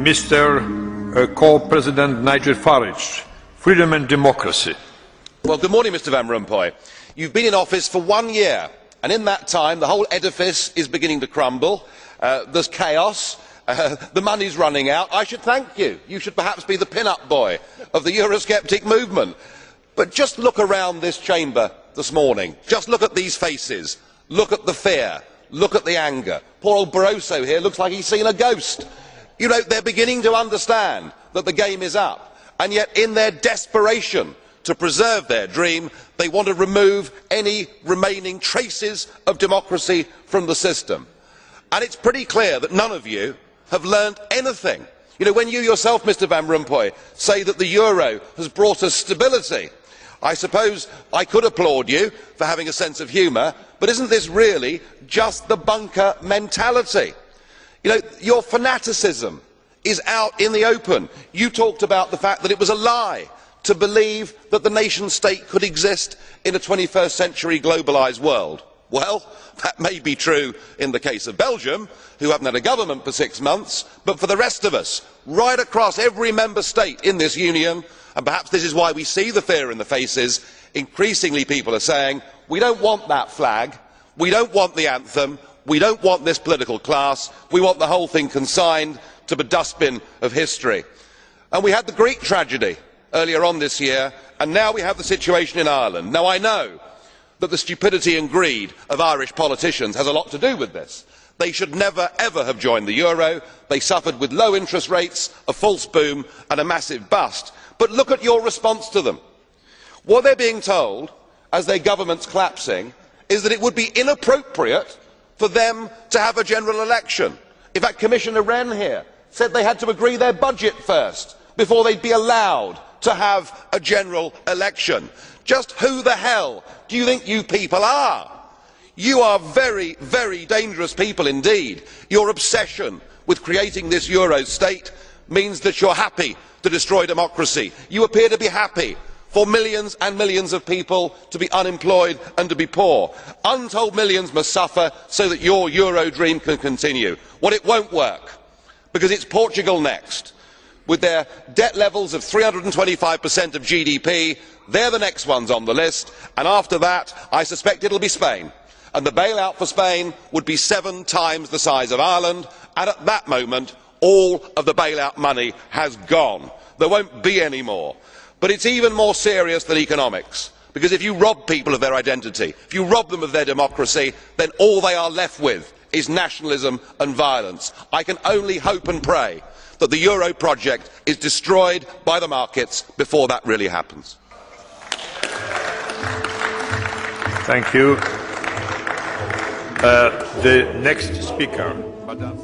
Mr. Co-President Nigel Farage, Freedom and Democracy. Well, good morning, Mr Van Rompuy. You've been in office for 1 year, and in that time the whole edifice is beginning to crumble. There's chaos. The money's running out. I should thank you. You should perhaps be the pin-up boy of the Eurosceptic movement. But just look around this chamber this morning. Just look at these faces. Look at the fear. Look at the anger. Poor old Barroso here looks like he's seen a ghost. You know, they're beginning to understand that the game is up, and yet in their desperation to preserve their dream, they want to remove any remaining traces of democracy from the system. And it's pretty clear that none of you have learned anything. You know, when you yourself, Mr Van Rompuy, say that the euro has brought us stability, I suppose I could applaud you for having a sense of humour, but isn't this really just the bunker mentality? You know, your fanaticism is out in the open. You talked about the fact that it was a lie to believe that the nation state could exist in a 21st century globalised world. Well, that may be true in the case of Belgium, who haven't had a government for 6 months, but for the rest of us, right across every member state in this union, and perhaps this is why we see the fear in the faces, increasingly people are saying, we don't want that flag, we don't want the anthem, we don't want this political class, we want the whole thing consigned to the dustbin of history. And we had the Greek tragedy earlier on this year, and now we have the situation in Ireland. Now I know that the stupidity and greed of Irish politicians has a lot to do with this. They should never ever have joined the euro. They suffered with low interest rates, a false boom and a massive bust. But look at your response to them. What they're being told, as their government's collapsing, is that it would be inappropriate for them to have a general election. In fact, Commissioner Rehn here said they had to agree their budget first before they'd be allowed to have a general election. Just who the hell do you think you people are? You are very, very dangerous people indeed. Your obsession with creating this euro state means that you're happy to destroy democracy. You appear to be happy for millions and millions of people to be unemployed and to be poor. Untold millions must suffer so that your euro dream can continue. Well, it won't work, because it's Portugal next. With their debt levels of 325% of GDP, they're the next ones on the list, and after that I suspect it will be Spain. And the bailout for Spain would be 7 times the size of Ireland, and at that moment all of the bailout money has gone. There won't be any more. But it's even more serious than economics, because if you rob people of their identity, if you rob them of their democracy, then all they are left with is nationalism and violence. I can only hope and pray that the euro project is destroyed by the markets before that really happens. Thank you. The next speaker, Madame.